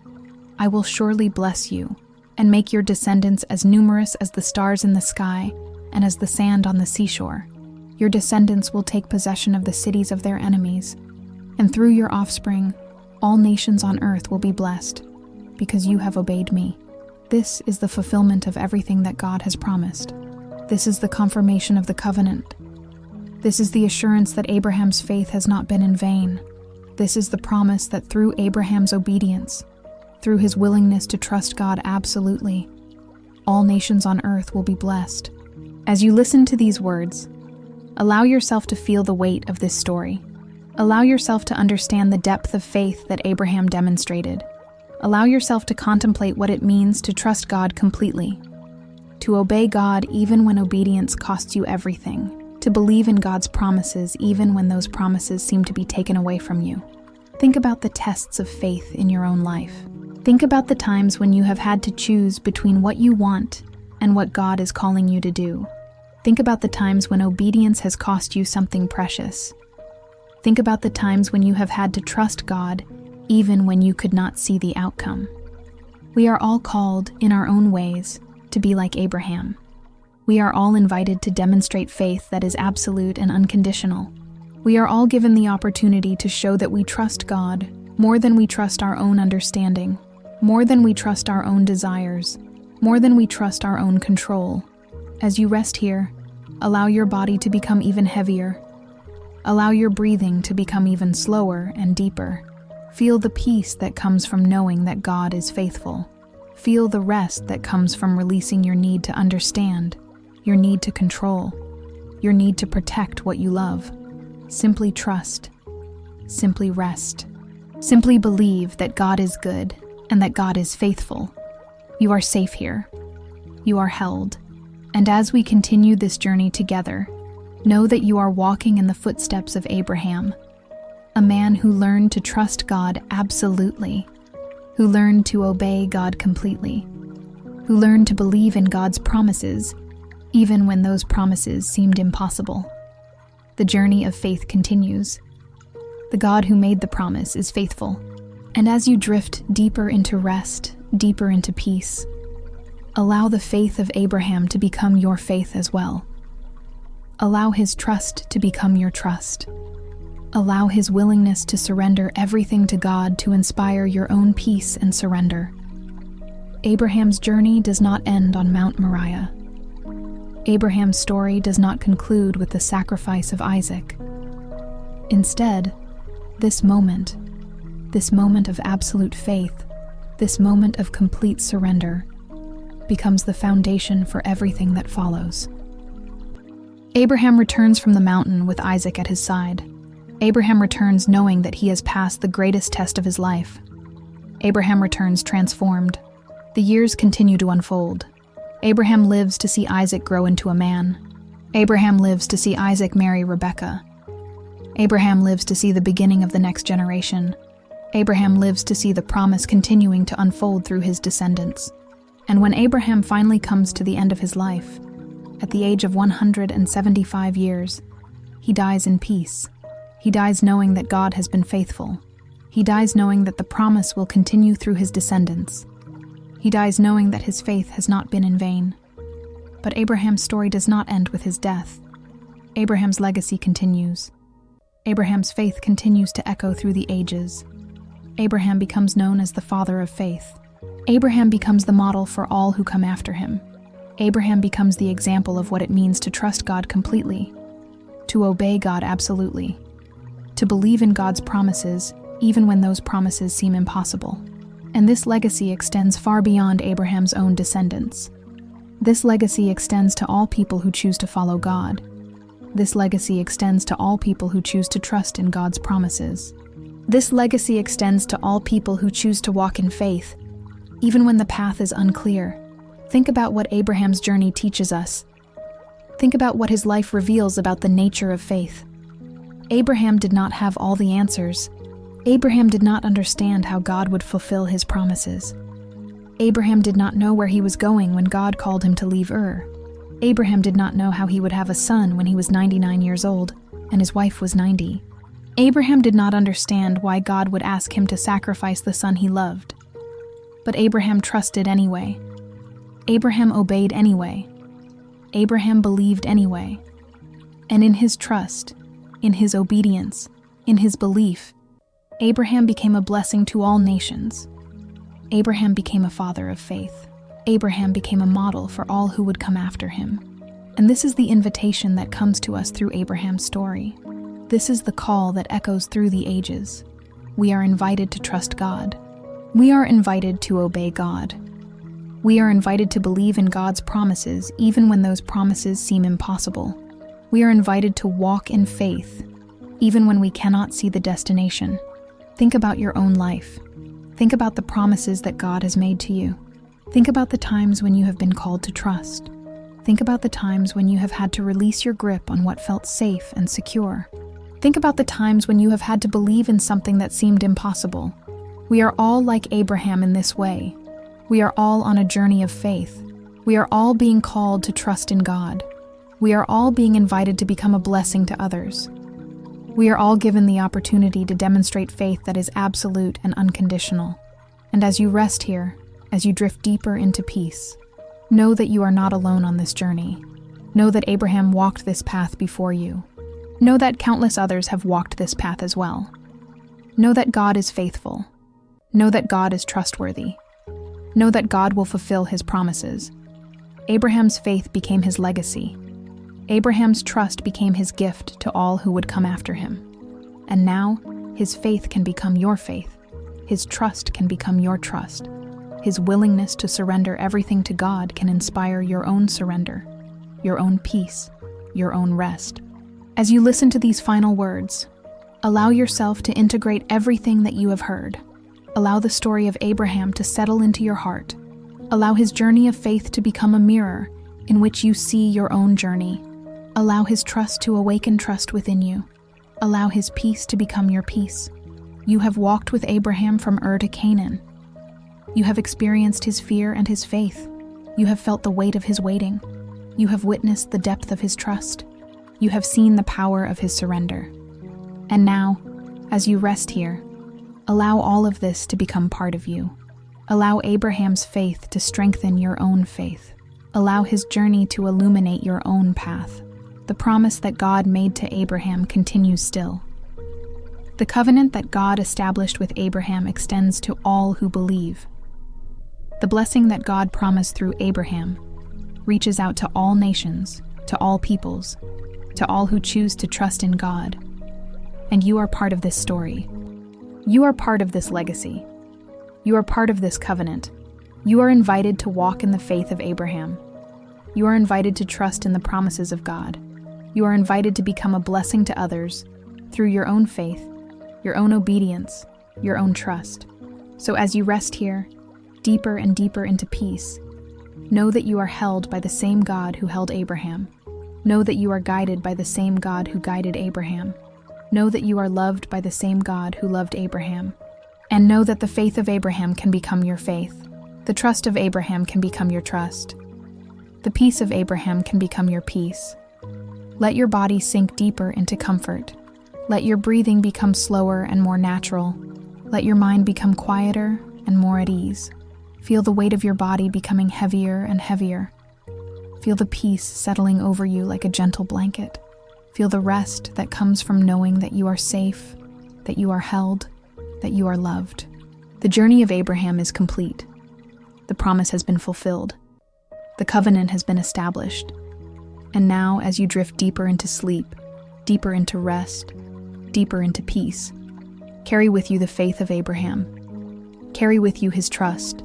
I will surely bless you and make your descendants as numerous as the stars in the sky and as the sand on the seashore. Your descendants will take possession of the cities of their enemies, and through your offspring, all nations on earth will be blessed, because you have obeyed me. This is the fulfillment of everything that God has promised. This is the confirmation of the covenant. This is the assurance that Abraham's faith has not been in vain. This is the promise that through Abraham's obedience, through his willingness to trust God absolutely, all nations on earth will be blessed. As you listen to these words, allow yourself to feel the weight of this story. Allow yourself to understand the depth of faith that Abraham demonstrated. Allow yourself to contemplate what it means to trust God completely, to obey God even when obedience costs you everything, to believe in God's promises even when those promises seem to be taken away from you. Think about the tests of faith in your own life. Think about the times when you have had to choose between what you want and what God is calling you to do. Think about the times when obedience has cost you something precious. Think about the times when you have had to trust God even when you could not see the outcome. We are all called, in our own ways, to be like Abraham. We are all invited to demonstrate faith that is absolute and unconditional. We are all given the opportunity to show that we trust God more than we trust our own understanding, more than we trust our own desires, more than we trust our own control. As you rest here, allow your body to become even heavier. Allow your breathing to become even slower and deeper. Feel the peace that comes from knowing that God is faithful. Feel the rest that comes from releasing your need to understand, your need to control, your need to protect what you love. Simply trust. Simply rest. Simply believe that God is good and that God is faithful. You are safe here. You are held. And as we continue this journey together, know that you are walking in the footsteps of Abraham, a man who learned to trust God absolutely, who learned to obey God completely, who learned to believe in God's promises, even when those promises seemed impossible. The journey of faith continues. The God who made the promise is faithful. And as you drift deeper into rest, deeper into peace, allow the faith of Abraham to become your faith as well. Allow his trust to become your trust. Allow his willingness to surrender everything to God to inspire your own peace and surrender. Abraham's journey does not end on Mount Moriah. Abraham's story does not conclude with the sacrifice of Isaac. Instead, this moment of absolute faith, this moment of complete surrender, becomes the foundation for everything that follows. Abraham returns from the mountain with Isaac at his side. Abraham returns knowing that he has passed the greatest test of his life. Abraham returns transformed. The years continue to unfold. Abraham lives to see Isaac grow into a man. Abraham lives to see Isaac marry Rebekah. Abraham lives to see the beginning of the next generation. Abraham lives to see the promise continuing to unfold through his descendants. And when Abraham finally comes to the end of his life, at the age of 175 years, he dies in peace. He dies knowing that God has been faithful. He dies knowing that the promise will continue through his descendants. He dies knowing that his faith has not been in vain. But Abraham's story does not end with his death. Abraham's legacy continues. Abraham's faith continues to echo through the ages. Abraham becomes known as the father of faith. Abraham becomes the model for all who come after him. Abraham becomes the example of what it means to trust God completely, to obey God absolutely, to believe in God's promises even when those promises seem impossible. And this legacy extends far beyond Abraham's own descendants. This legacy extends to all people who choose to follow God. This legacy extends to all people who choose to trust in God's promises. This legacy extends to all people who choose to walk in faith, even when the path is unclear. Think about what Abraham's journey teaches us. Think about what his life reveals about the nature of faith. Abraham did not have all the answers. Abraham did not understand how God would fulfill his promises. Abraham did not know where he was going when God called him to leave Ur. Abraham did not know how he would have a son when he was 99 years old and his wife was 90. Abraham did not understand why God would ask him to sacrifice the son he loved. But Abraham trusted anyway. Abraham obeyed anyway. Abraham believed anyway. And in his trust, in his obedience, in his belief, Abraham became a blessing to all nations. Abraham became a father of faith. Abraham became a model for all who would come after him. And this is the invitation that comes to us through Abraham's story. This is the call that echoes through the ages. We are invited to trust God. We are invited to obey God. We are invited to believe in God's promises even when those promises seem impossible. We are invited to walk in faith even when we cannot see the destination. Think about your own life. Think about the promises that God has made to you. Think about the times when you have been called to trust. Think about the times when you have had to release your grip on what felt safe and secure. Think about the times when you have had to believe in something that seemed impossible. We are all like Abraham in this way. We are all on a journey of faith. We are all being called to trust in God. We are all being invited to become a blessing to others. We are all given the opportunity to demonstrate faith that is absolute and unconditional. And as you rest here, as you drift deeper into peace, know that you are not alone on this journey. Know that Abraham walked this path before you. Know that countless others have walked this path as well. Know that God is faithful. Know that God is trustworthy. Know that God will fulfill his promises. Abraham's faith became his legacy. Abraham's trust became his gift to all who would come after him. And now, his faith can become your faith. His trust can become your trust. His willingness to surrender everything to God can inspire your own surrender, your own peace, your own rest. As you listen to these final words, allow yourself to integrate everything that you have heard. Allow the story of Abraham to settle into your heart. Allow his journey of faith to become a mirror in which you see your own journey. Allow his trust to awaken trust within you. Allow his peace to become your peace. You have walked with Abraham from Ur to Canaan. You have experienced his fear and his faith. You have felt the weight of his waiting. You have witnessed the depth of his trust. You have seen the power of his surrender. And now, as you rest here, allow all of this to become part of you. Allow Abraham's faith to strengthen your own faith. Allow his journey to illuminate your own path. The promise that God made to Abraham continues still. The covenant that God established with Abraham extends to all who believe. The blessing that God promised through Abraham reaches out to all nations, to all peoples, to all who choose to trust in God. And you are part of this story. You are part of this legacy. You are part of this covenant. You are invited to walk in the faith of Abraham. You are invited to trust in the promises of God. You are invited to become a blessing to others through your own faith, your own obedience, your own trust. So as you rest here, deeper and deeper into peace, know that you are held by the same God who held Abraham. Know that you are guided by the same God who guided Abraham. Know that you are loved by the same God who loved Abraham. And know that the faith of Abraham can become your faith. The trust of Abraham can become your trust. The peace of Abraham can become your peace. Let your body sink deeper into comfort. Let your breathing become slower and more natural. Let your mind become quieter and more at ease. Feel the weight of your body becoming heavier and heavier. Feel the peace settling over you like a gentle blanket. Feel the rest that comes from knowing that you are safe, that you are held, that you are loved. The journey of Abraham is complete. The promise has been fulfilled. The covenant has been established. And now, as you drift deeper into sleep, deeper into rest, deeper into peace, carry with you the faith of Abraham. Carry with you his trust.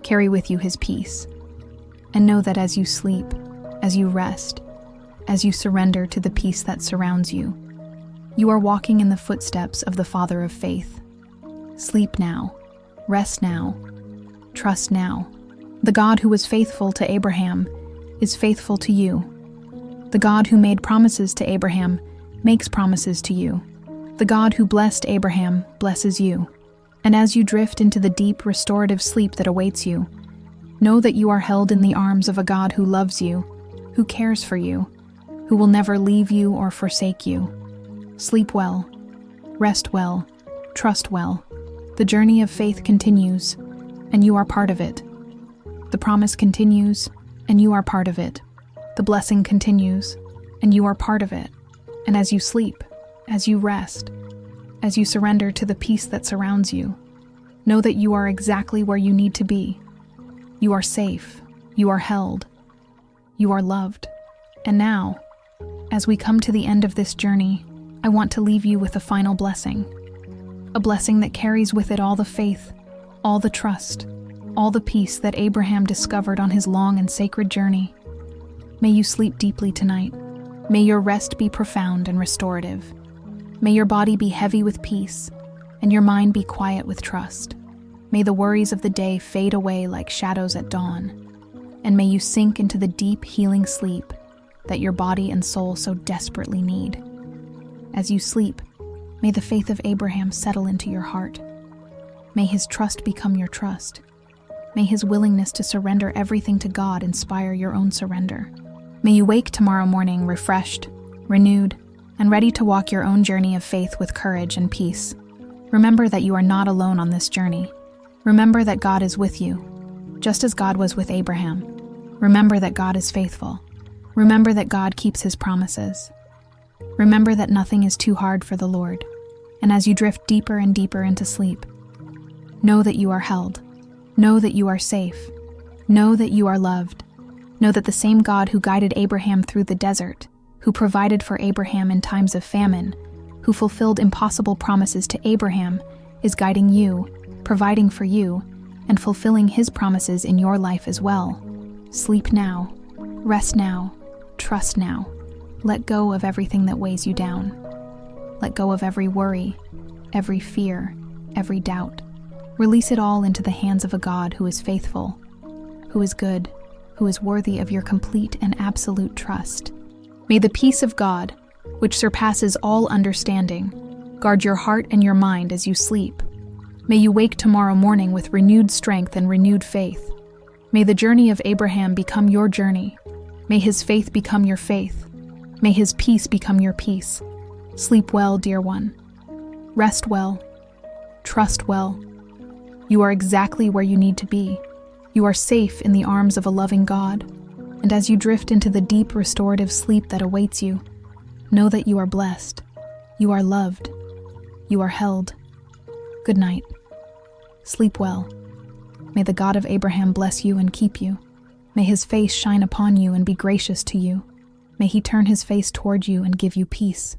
Carry with you his peace. And know that as you sleep, as you rest, as you surrender to the peace that surrounds you, you are walking in the footsteps of the Father of faith. Sleep now, rest now, trust now. The God who was faithful to Abraham is faithful to you. The God who made promises to Abraham makes promises to you. The God who blessed Abraham blesses you. And as you drift into the deep restorative sleep that awaits you, know that you are held in the arms of a God who loves you, who cares for you, who will never leave you or forsake you. Sleep well. Rest well, trust well. The journey of faith continues, and you are part of it. The promise continues, and you are part of it. The blessing continues, and you are part of it. And as you sleep, as you rest, as you surrender to the peace that surrounds you, know that you are exactly where you need to be. You are safe, you are held, you are loved. And now, as we come to the end of this journey, I want to leave you with a final blessing. A blessing that carries with it all the faith, all the trust, all the peace that Abraham discovered on his long and sacred journey. May you sleep deeply tonight. May your rest be profound and restorative. May your body be heavy with peace, and your mind be quiet with trust. May the worries of the day fade away like shadows at dawn, and may you sink into the deep, healing sleep that your body and soul so desperately need. As you sleep, may the faith of Abraham settle into your heart. May his trust become your trust. May his willingness to surrender everything to God inspire your own surrender. May you wake tomorrow morning refreshed, renewed, and ready to walk your own journey of faith with courage and peace. Remember that you are not alone on this journey. Remember that God is with you, just as God was with Abraham. Remember that God is faithful. Remember that God keeps his promises. Remember that nothing is too hard for the Lord. And as you drift deeper and deeper into sleep, know that you are held. Know that you are safe. Know that you are loved. Know that the same God who guided Abraham through the desert, who provided for Abraham in times of famine, who fulfilled impossible promises to Abraham, is guiding you, providing for you, and fulfilling his promises in your life as well. Sleep now. Rest now. Trust now. Let go of everything that weighs you down. Let go of every worry, every fear, every doubt. Release it all into the hands of a God who is faithful, who is good, who is worthy of your complete and absolute trust. May the peace of God, which surpasses all understanding, guard your heart and your mind as you sleep. May you wake tomorrow morning with renewed strength and renewed faith. May the journey of Abraham become your journey. May his faith become your faith. May his peace become your peace. Sleep well, dear one. Rest well. Trust well. You are exactly where you need to be. You are safe in the arms of a loving God. And as you drift into the deep restorative sleep that awaits you, know that you are blessed. You are loved. You are held. Good night. Sleep well. May the God of Abraham bless you and keep you. May his face shine upon you and be gracious to you. May he turn his face toward you and give you peace.